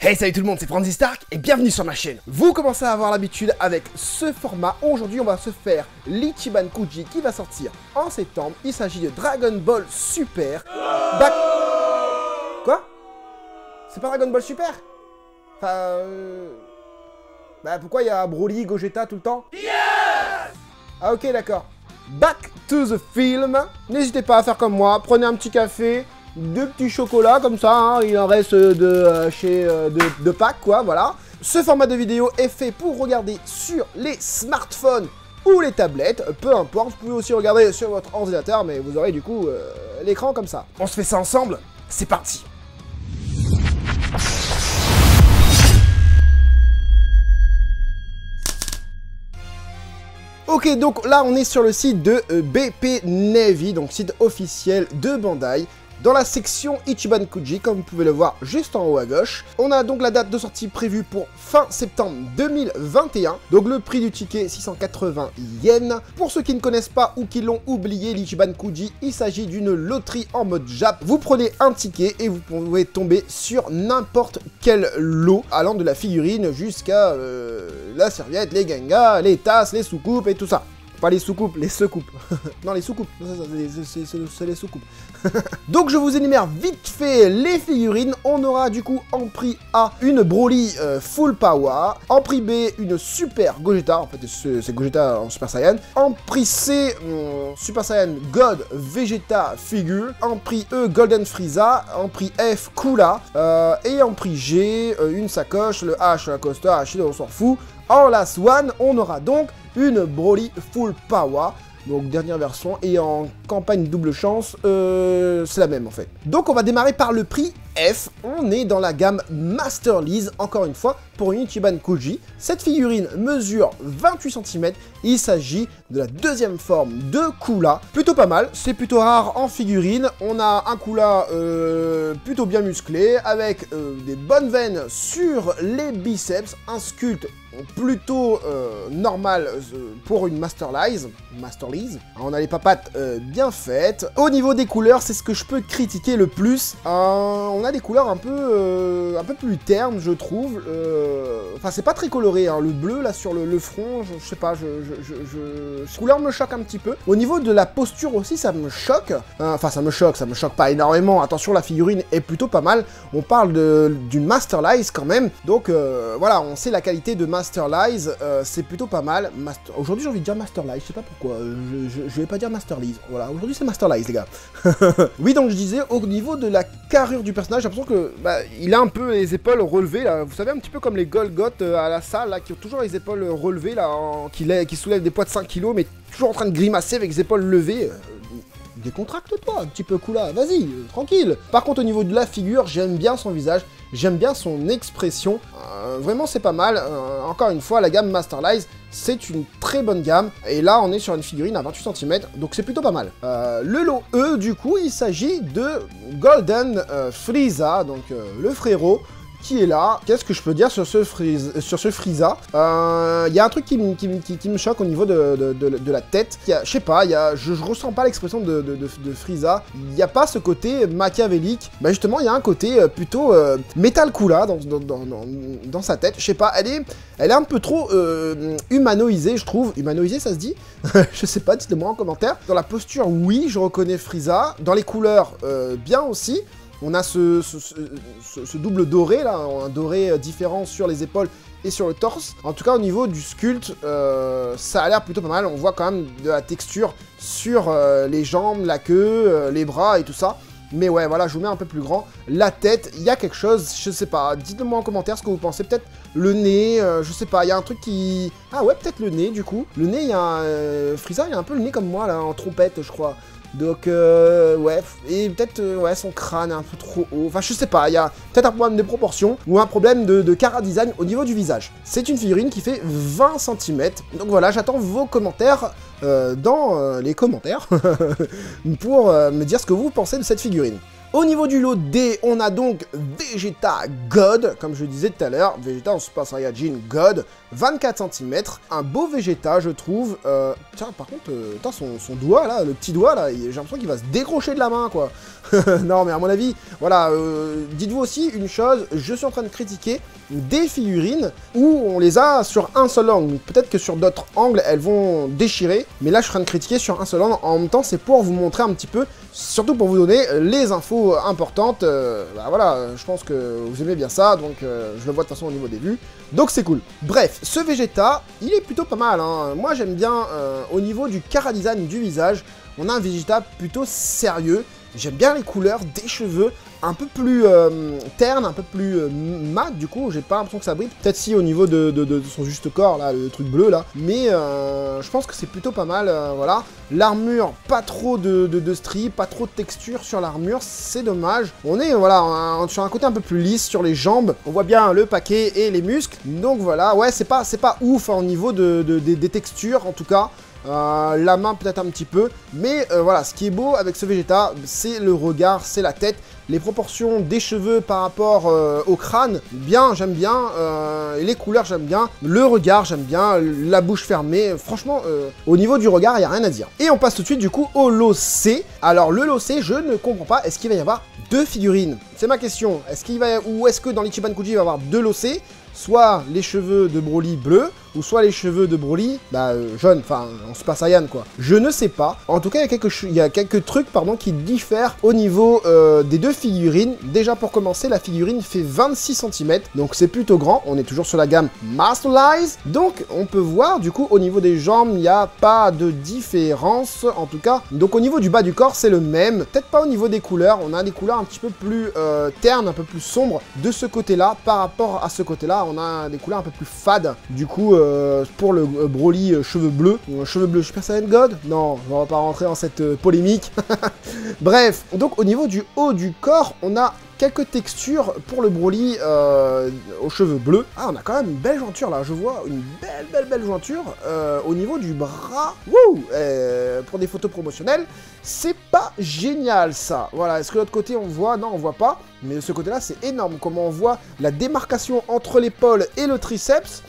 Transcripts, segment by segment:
Hey, salut tout le monde, c'est Franzy Stark et bienvenue sur ma chaîne. Vous commencez à avoir l'habitude avec ce format. Aujourd'hui, on va se faire l'Ichiban Kuji qui va sortir en septembre. Il s'agit de Dragon Ball Super. Quoi? C'est pas Dragon Ball Super? Enfin... Bah pourquoi il y a Broly, Gogeta tout le temps? Yes! Ah ok, d'accord. Back to the film. N'hésitez pas à faire comme moi, prenez un petit café, deux petits chocolats comme ça, hein, il en reste de Pâques, quoi, voilà. Ce format de vidéo est fait pour regarder sur les smartphones ou les tablettes, peu importe. Vous pouvez aussi regarder sur votre ordinateur, mais vous aurez du coup l'écran comme ça. On se fait ça ensemble, c'est parti. Ok, donc là on est sur le site de BP Navy, donc site officiel de Bandai. Dans la section Ichiban Kuji, comme vous pouvez le voir juste en haut à gauche. On a donc la date de sortie prévue pour fin septembre 2021. Donc le prix du ticket, 680 yens. Pour ceux qui ne connaissent pas ou qui l'ont oublié, l'Ichiban Kuji, il s'agit d'une loterie en mode Jap. Vous prenez un ticket et vous pouvez tomber sur n'importe quel lot, allant de la figurine jusqu'à la serviette, les gengas, les tasses, les soucoupes et tout ça. Pas les soucoupes, les secoupes. Non, les soucoupes, c'est les soucoupes. Donc je vous énumère vite fait les figurines. On aura du coup en prix A une Broly Full Power, en prix B une Super Gogeta, en fait c'est Gogeta en Super Saiyan, en prix C Super Saiyan God Vegeta Figure, en prix E Golden Frieza, en prix F Cooler, et en prix G une sacoche, le H la Coaster, Achille on s'en fout. En last one, on aura donc une Broly Full Power, donc dernière version, et en campagne double chance, c'est la même en fait. Donc on va démarrer par le prix F, on est dans la gamme Master Lease, encore une fois, pour une Ichiban Kuji. Cette figurine mesure 28 cm, il s'agit de la deuxième forme de Cooler, plutôt pas mal, c'est plutôt rare en figurine. On a un Cooler plutôt bien musclé, avec des bonnes veines sur les biceps, un sculpte plutôt normal pour une Master Lease. On a les papates bien faites. Au niveau des couleurs, c'est ce que je peux critiquer le plus. On a des couleurs un peu plus ternes, je trouve. Enfin, c'est pas très coloré, hein. Le bleu là sur le front, je sais pas, cette couleur me choque un petit peu. Au niveau de la posture aussi, ça me choque. Enfin, ça me choque pas énormément. Attention, la figurine est plutôt pas mal. On parle d'une Master Lease quand même. Donc voilà, on sait la qualité de Master Lease, c'est plutôt pas mal. Aujourd'hui, j'ai envie de dire Master Lease, je sais pas pourquoi. Je vais pas dire Master Lease. Voilà, aujourd'hui c'est Master Lease, les gars. Oui, donc je disais, au niveau de la carrure du personnage, j'ai l'impression que il a un peu les épaules relevées là. Vous savez, un petit peu comme les Golgoth à la salle là, qui ont toujours les épaules relevées là, qui soulèvent des poids de 5 kg, mais toujours en train de grimacer avec les épaules levées. Décontracte-toi un petit peu, Kula, vas-y, tranquille. Par contre, au niveau de la figure, j'aime bien son visage, j'aime bien son expression. Vraiment, c'est pas mal. Encore une fois, la gamme Master Lease, c'est une très bonne gamme. Et là, on est sur une figurine à 28 cm, donc c'est plutôt pas mal. Le lot E, du coup, il s'agit de Golden Frieza, donc le frérot, qui est là. Qu'est-ce que je peux dire sur ce Frieza? Il y a un truc qui me choque au niveau de la tête. Je sais pas, je ressens pas l'expression de Frieza. Il n'y a pas ce côté machiavélique. Bah justement, il y a un côté plutôt Metal Cooler dans sa tête. Je sais pas, elle est un peu trop humanoïsée, je trouve. Humanoïsée, ça se dit? Je sais pas, dites-le moi en commentaire. Dans la posture, oui, je reconnais Frieza. Dans les couleurs, bien aussi. On a ce double doré là, un doré différent sur les épaules et sur le torse. En tout cas, au niveau du sculpte, ça a l'air plutôt pas mal. On voit quand même de la texture sur les jambes, la queue, les bras et tout ça. Mais ouais, voilà, je vous mets un peu plus grand. La tête, il y a quelque chose, je sais pas. Dites-le moi en commentaire ce que vous pensez. Peut-être le nez, je sais pas, il y a un truc qui... Ah ouais, peut-être le nez du coup. Le nez, il y a Frieza, il y a un peu le nez comme moi là, en trompette, je crois. Donc, ouais, et peut-être, ouais, son crâne est un peu trop haut. Enfin, je sais pas, il y a peut-être un problème de proportion ou un problème de chara-design au niveau du visage. C'est une figurine qui fait 20 cm. Donc voilà, j'attends vos commentaires dans les commentaires pour me dire ce que vous pensez de cette figurine. Au niveau du lot D, on a donc Vegeta God, comme je disais tout à l'heure, Vegeta en Super Saiyajin God, 24 cm, un beau Vegeta je trouve. Tiens par contre, son doigt là, le petit doigt là, j'ai l'impression qu'il va se décrocher de la main quoi. Non mais à mon avis, voilà, dites-vous aussi une chose, je suis en train de critiquer des figurines où on les a sur un seul angle. Peut-être que sur d'autres angles elles vont déchirer, mais là je suis en train de critiquer sur un seul angle. En même temps c'est pour vous montrer un petit peu, surtout pour vous donner les infos importantes. Bah voilà, je pense que vous aimez bien ça, donc je le vois de toute façon au niveau des vues, donc c'est cool. Bref, ce Vegeta, il est plutôt pas mal, hein. Moi j'aime bien au niveau du chara-design du visage, on a un Vegeta plutôt sérieux. J'aime bien les couleurs des cheveux, un peu plus terne, un peu plus mat, du coup, j'ai pas l'impression que ça brille. Peut-être si au niveau de son juste corps, là, le truc bleu, là. Mais je pense que c'est plutôt pas mal, voilà. L'armure, pas trop de stries, pas trop de texture sur l'armure, c'est dommage. On est, voilà, sur un côté un peu plus lisse sur les jambes. On voit bien le paquet et les muscles. Donc voilà, ouais, c'est pas ouf hein, au niveau des textures, en tout cas. La main peut-être un petit peu, mais voilà, ce qui est beau avec ce Vegeta, c'est le regard, c'est la tête, les proportions des cheveux par rapport au crâne, bien, j'aime bien, et les couleurs j'aime bien, le regard j'aime bien, la bouche fermée, franchement, au niveau du regard, il n'y a rien à dire. Et on passe tout de suite du coup au lot C. Alors le lot C, je ne comprends pas, est-ce qu'il va y avoir deux figurines? C'est ma question, ou est-ce que dans l'Ichiban Kuji il va y avoir deux lots C? Soit les cheveux de Broly bleus, ou soit les cheveux de Broly, jaunes, enfin, en Super Saiyan, quoi. Je ne sais pas. En tout cas, il y a quelques trucs, pardon, qui diffèrent au niveau des deux figurines. Déjà, pour commencer, la figurine fait 26 cm, donc c'est plutôt grand. On est toujours sur la gamme Masterlize. Donc, on peut voir, du coup, au niveau des jambes, il n'y a pas de différence, en tout cas. Donc, au niveau du bas du corps, c'est le même. Peut-être pas au niveau des couleurs. On a des couleurs un petit peu plus ternes, un peu plus sombres de ce côté-là, par rapport à ce côté-là. On a des couleurs un peu plus fades. Du coup, pour le Broly cheveux bleus Super Saiyan God. Non, on va pas rentrer dans cette polémique. Bref, donc au niveau du haut du corps, on a quelques textures pour le Broly aux cheveux bleus. Ah, on a quand même une belle jointure là, je vois une belle jointure au niveau du bras. Wouh, pour des photos promotionnelles, c'est pas génial ça. Voilà, est-ce que de l'autre côté on voit? Non, on voit pas. Mais de ce côté-là, c'est énorme. Comment on voit la démarcation entre l'épaule et le triceps.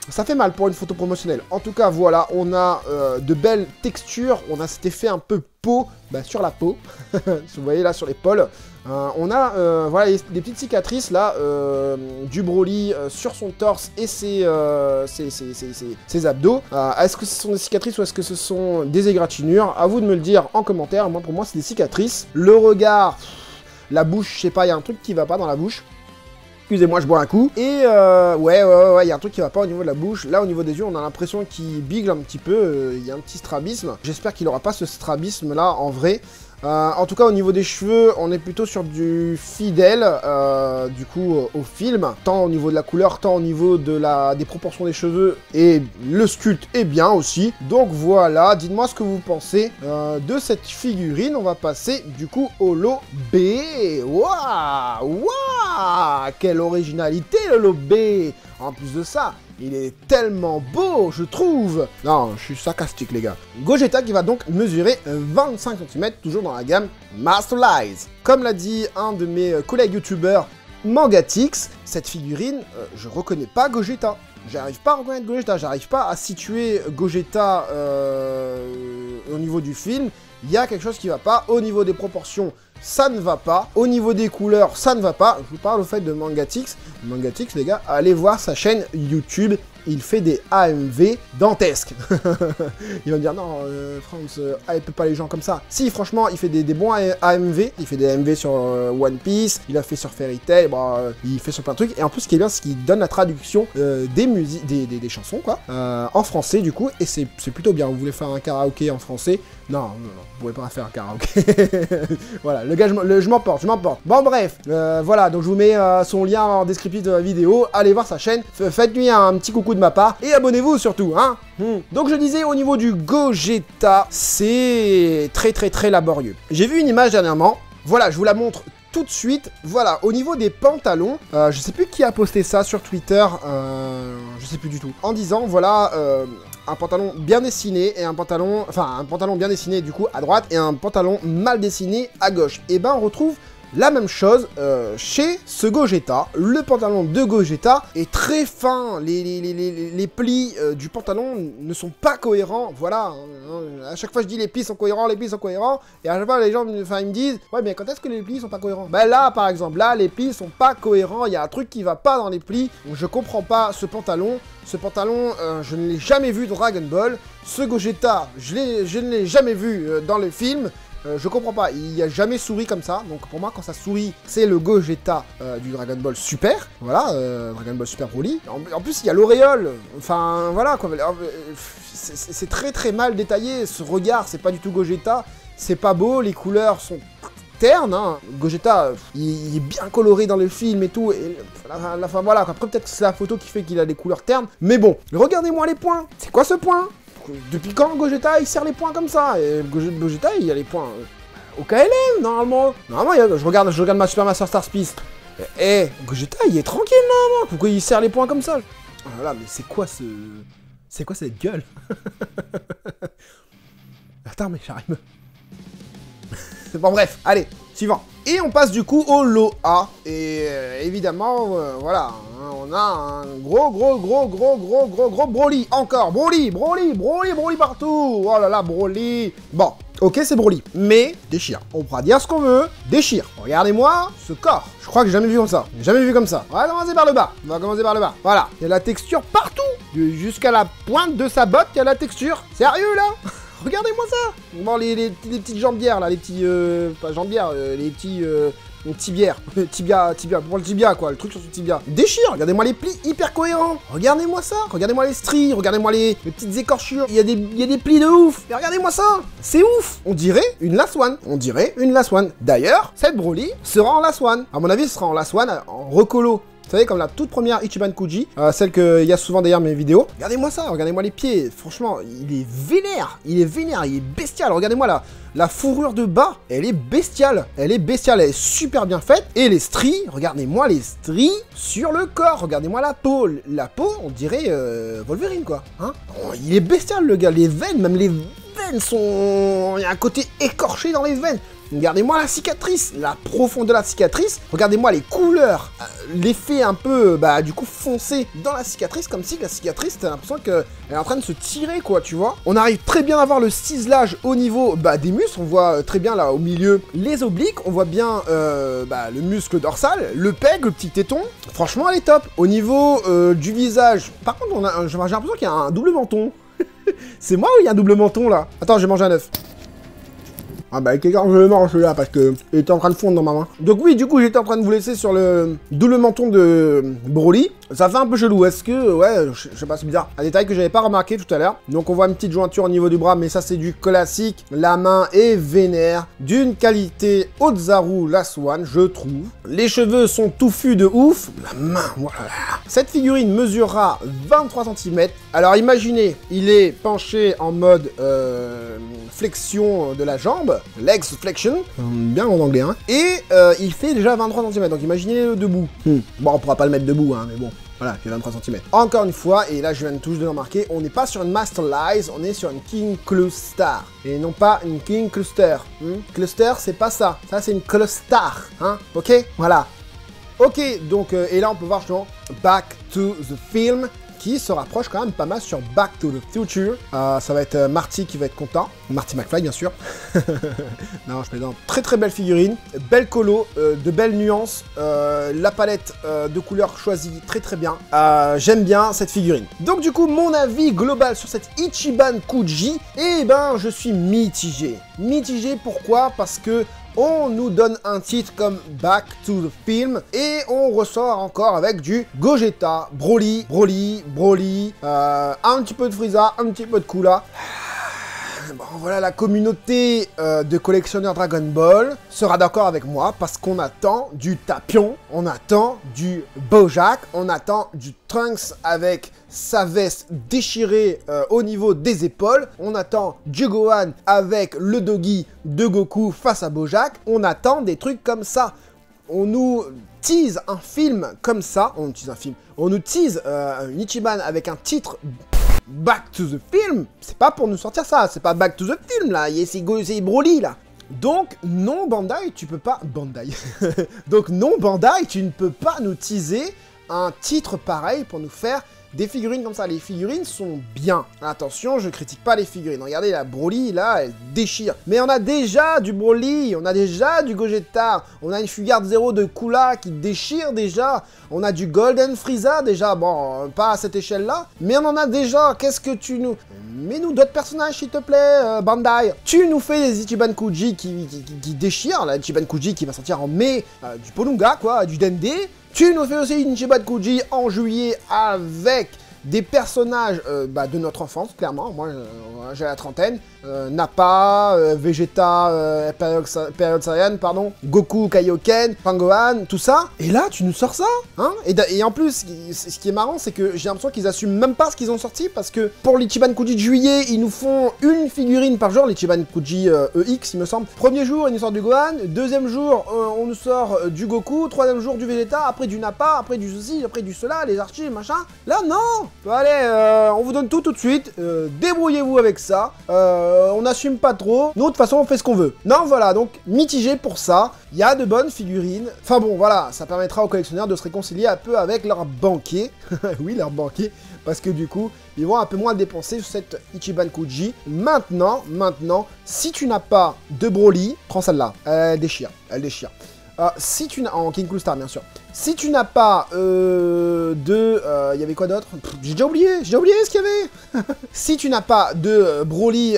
Ça fait mal pour une photo promotionnelle. En tout cas, voilà, on a de belles textures. On a cet effet un peu peau sur la peau. Vous voyez là sur l'épaule. On a voilà, des petites cicatrices là du Broly sur son torse et ses abdos. Est-ce que ce sont des cicatrices ou est-ce que ce sont des égratignures? À vous de me le dire en commentaire. Moi, pour moi, c'est des cicatrices. Le regard, la bouche, je sais pas, il y a un truc qui va pas dans la bouche. Excusez-moi, je bois un coup. Et ouais, il y a un truc qui va pas au niveau de la bouche. Là, au niveau des yeux, on a l'impression qu'il bigle un petit peu. Il y a un petit strabisme. J'espère qu'il aura pas ce strabisme-là en vrai. En tout cas, au niveau des cheveux, on est plutôt sur du fidèle, du coup, au film. Tant au niveau de la couleur, tant au niveau des proportions des cheveux. Et le sculpte est bien aussi. Donc voilà, dites-moi ce que vous pensez de cette figurine. On va passer, du coup, au lot B. Waouh, waouh, quelle originalité, le lot B. En plus de ça, il est tellement beau, je trouve. Non, je suis sarcastique, les gars. Gogeta qui va donc mesurer 25 cm, toujours dans la gamme Masterlize. Comme l'a dit un de mes collègues youtubeurs, Mangatix, cette figurine, je reconnais pas Gogeta. J'arrive pas à reconnaître Gogeta, j'arrive pas à situer Gogeta au niveau du film. Il y a quelque chose qui va pas. Au niveau des proportions, ça ne va pas. Au niveau des couleurs, ça ne va pas. Je vous parle au fait de Mangatix. Mangatix, les gars, allez voir sa chaîne YouTube. Il fait des AMV dantesques. Il va me dire, non, France, hype pas les gens comme ça. Si, franchement, il fait des bons AMV. Il fait des AMV sur One Piece. Il a fait sur Fairy Tail. Bon, il fait sur plein de trucs. Et en plus, ce qui est bien, c'est qu'il donne la traduction des musiques, des chansons, quoi, en français, du coup. Et c'est plutôt bien. Vous voulez faire un karaoké en français? Non, vous pouvez pas faire un karaoké. Voilà, le gars, je m'emporte. Bon, bref, voilà, donc je vous mets son lien en descriptif de la vidéo. Allez voir sa chaîne. Faites-lui un petit coucou de ma part. Et abonnez-vous surtout, hein. Donc je disais, au niveau du Gogeta, c'est très laborieux. J'ai vu une image dernièrement. Voilà, je vous la montre tout de suite. Voilà, au niveau des pantalons, je sais plus qui a posté ça sur Twitter. Je sais plus du tout. En disant, voilà... un pantalon bien dessiné et un pantalon bien dessiné du coup à droite et un pantalon mal dessiné à gauche. Et ben on retrouve la même chose chez ce Gogeta. Le pantalon de Gogeta est très fin, les plis du pantalon ne sont pas cohérents, voilà. À chaque fois je dis les plis sont cohérents, et à chaque fois les gens ils me disent ouais mais quand est-ce que les plis sont pas cohérents? Ben là par exemple, là les plis sont pas cohérents, il y a un truc qui va pas dans les plis, donc je comprends pas ce pantalon. Ce pantalon, je ne l'ai jamais vu dans Dragon Ball. Ce Gogeta, je ne l'ai jamais vu dans le film. Je comprends pas, il n'y a jamais souri comme ça, donc pour moi quand ça sourit, c'est le Gogeta du Dragon Ball Super, voilà, Dragon Ball Super Broly. En plus il y a l'auréole, enfin voilà quoi, c'est très très mal détaillé, ce regard c'est pas du tout Gogeta, c'est pas beau, les couleurs sont ternes, hein. Gogeta il est bien coloré dans le film et tout, et enfin voilà, après peut-être que c'est la photo qui fait qu'il a des couleurs ternes, mais bon, regardez-moi les points, c'est quoi ce point? Depuis quand Gogeta il serre les points comme ça? Et Gogeta il a les points au KLM normalement. Normalement je regarde ma Super Master Star Piece. Gogeta il est tranquille normalement. Pourquoi il serre les points comme ça? Oh là là, mais c'est quoi cette gueule? Attends mais j'arrive. Bon bref, allez, suivant. Et on passe du coup au lot A. Et évidemment, voilà, hein, on a un gros Broly. Encore, Broly partout. Oh là là, Broly. Bon, ok, c'est Broly. Mais, déchire. On pourra dire ce qu'on veut. Déchire. Regardez-moi ce corps. Je crois que j'ai jamais vu comme ça. On va commencer par le bas. Voilà, il y a la texture partout. Jusqu'à la pointe de sa botte, il y a la texture. Sérieux, là? Regardez-moi ça. Bon, les petites jambières, là, les petits... pas jambières, les petits... tibières. Tibia, pour le tibia, quoi, le truc sur son tibia. Déchire, regardez-moi les plis hyper cohérents. Regardez-moi ça, regardez-moi les stries, regardez-moi les petites écorchures. Il y a des plis de ouf. Mais regardez-moi ça, c'est ouf. On dirait une Last One. D'ailleurs, cette Broly sera en Last One. À mon avis, ce sera en Last One, en recolo. Vous savez, comme la toute première Ichiban Kuji, celle qu'il y a souvent derrière mes vidéos. Regardez-moi ça, regardez-moi les pieds. Franchement, il est vénère, il est bestial. Regardez-moi la fourrure de bas, elle est bestiale. Elle est super bien faite. Et les stries, regardez-moi les stries sur le corps. Regardez-moi la peau. La peau, on dirait Wolverine, quoi. Hein, oh, il est bestial, le gars. Les veines, même les veines sont... Il y a un côté écorché dans les veines. Regardez-moi la cicatrice, la profondeur de la cicatrice. Regardez-moi les couleurs, l'effet un peu, du coup, foncé dans la cicatrice, comme si la cicatrice, t'as l'impression qu'elle est en train de se tirer, quoi, tu vois. On arrive très bien à voir le ciselage au niveau, des muscles. On voit très bien, là, au milieu, les obliques. On voit bien, le muscle dorsal, le pec, le petit téton. Franchement, elle est top. Au niveau du visage, par contre, j'ai l'impression qu'il y a un double menton. C'est moi ou il y a un double menton, là? Attends, j'ai mangé un œuf. Ah bah quelqu'un je le mange celui-là parce que il était en train de fondre dans ma main. Donc oui, du coup j'étais en train de vous laisser sur le double menton de Broly. Ça fait un peu chelou, est-ce que... Ouais, je sais pas, c'est bizarre. Un détail que j'avais pas remarqué tout à l'heure. Donc on voit une petite jointure au niveau du bras, mais ça c'est du classique. La main est vénère, d'une qualité Ozaru Last One, je trouve. Les cheveux sont touffus de ouf. La main, voilà. Cette figurine mesurera 23 cm. Alors imaginez, il est penché en mode flexion de la jambe. Legs flexion, bien en anglais, hein. Et il fait déjà 23 cm, donc imaginez-le debout. Bon, on pourra pas le mettre debout, hein, mais bon. Voilà, il fait 23 cm. Encore une fois, et là je viens de tous de le remarquer, on n'est pas sur une Master Lies, on est sur une King Cluster. Et non pas une King Cluster. Cluster, c'est pas ça. Ça, c'est une Cluster, hein. Ok. Voilà. Ok, donc, et là on peut voir justement Back to the Film, qui se rapproche quand même pas mal sur Back to the Future. Ça va être Marty qui va être content. Marty McFly, bien sûr. Non, je plaisante. Très très belle figurine. Belle colo, de belles nuances. La palette de couleurs choisie très très bien. J'aime bien cette figurine. Donc du coup, mon avis global sur cette Ichiban Kuji, eh ben, je suis mitigé. Mitigé, pourquoi? Parce que on nous donne un titre comme Back to the Film et on ressort encore avec du Gogeta, Broly, un petit peu de Frieza, un petit peu de Cooler. Bon, voilà, la communauté de collectionneurs Dragon Ball sera d'accord avec moi parce qu'on attend du Tapion, on attend du Bojack, on attend du Trunks avec sa veste déchirée au niveau des épaules, on attend du Gohan avec le Doggy de Goku face à Bojack, on attend des trucs comme ça. On nous tease un film comme ça, on nous tease une Ichiban avec un titre Back to the Film, c'est pas pour nous sortir ça, c'est pas Back to the Film, là, c'est Broly, là. Donc, non, Bandai, tu peux pas... Bandai. Donc, non, Bandai, tu ne peux pas nous teaser un titre pareil pour nous faire des figurines comme ça. Les figurines sont bien. Attention, je critique pas les figurines. Regardez, la Broly, là, elle déchire. Mais on a déjà du Broly, on a déjà du Gogeta, on a une Fugarde 0 de Kula qui déchire déjà. On a du Golden Frieza déjà, bon, pas à cette échelle-là. Mais on en a déjà, qu'est-ce que tu nous... Mets-nous d'autres personnages, s'il te plaît, Bandai. Tu nous fais des Ichiban Kuji qui déchirent, là, Ichiban Kuji qui va sortir en mai, du Polunga, quoi, du Dende. Tu nous fais aussi une Ichiban Kuji en juillet avec des personnages de notre enfance, clairement. Moi, j'ai la trentaine. Nappa, Vegeta, Period Saiyan, pardon, Goku, Kaioken, Pangohan, tout ça. Et là, tu nous sors ça, hein. Et en plus, ce qui est marrant, c'est que j'ai l'impression qu'ils assument même pas ce qu'ils ont sorti, parce que pour l'Ichiban Kuji de juillet, ils nous font une figurine par jour, l'Ichiban Kuji EX, il me semble. Premier jour, ils nous sortent du Gohan. Deuxième jour, on nous sort du Goku. Troisième jour, du Vegeta. Après, du Nappa. Après, du ceci. Après, du cela. Les archives, machin. Là, non. Allez, on vous donne tout de suite. Débrouillez-vous avec ça. On n'assume pas trop. Nous, de toute façon, on fait ce qu'on veut. Non, voilà, donc mitigé pour ça. Il y a de bonnes figurines. Enfin bon, voilà, ça permettra aux collectionneurs de se réconcilier un peu avec leur banquier. Oui, leur banquier. Parce que du coup, ils vont un peu moins dépenser sur cette Ichiban Kuji. Maintenant, si tu n'as pas de Broly, prends celle-là. Elle déchire, elle déchire. Si tu n'as... En King Cool Star, bien sûr. Si tu n'as pas il y avait quoi d'autre? J'ai déjà oublié ce qu'il y avait. Si tu n'as pas de Broly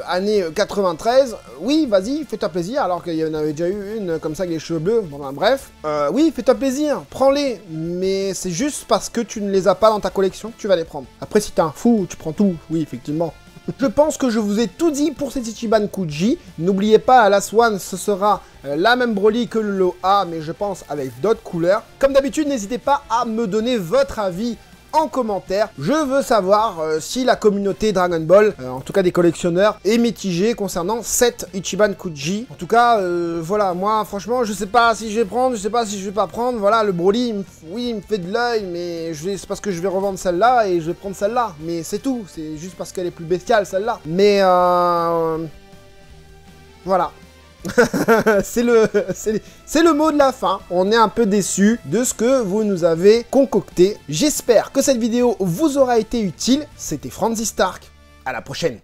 année 93, oui, vas-y, fais-toi plaisir, alors qu'il y en avait déjà eu une comme ça avec les cheveux bleus. Bon, ben, bref. Oui, fais-toi plaisir, prends-les. Mais c'est juste parce que tu ne les as pas dans ta collection que tu vas les prendre. Après, si t'es un fou, tu prends tout. Oui, effectivement. Je pense que je vous ai tout dit pour cet Ichiban Kuji. N'oubliez pas, à la Swan, ce sera la même Broly que le lot A, mais je pense avec d'autres couleurs. Comme d'habitude, n'hésitez pas à me donner votre avis en commentaire. Je veux savoir si la communauté Dragon Ball, en tout cas des collectionneurs, est mitigée concernant cette Ichiban Kuji. En tout cas, voilà, moi, franchement, je sais pas si je vais prendre, je sais pas si je vais pas prendre. Voilà, le Broly, oui, il me fait de l'œil, mais c'est parce que je vais revendre celle-là et je vais prendre celle-là. Mais c'est tout, c'est juste parce qu'elle est plus bestiale, celle-là. Mais, voilà. c'est le mot de la fin. On est un peu déçu de ce que vous nous avez concocté. J'espère que cette vidéo vous aura été utile. C'était Franzy Stark. À la prochaine.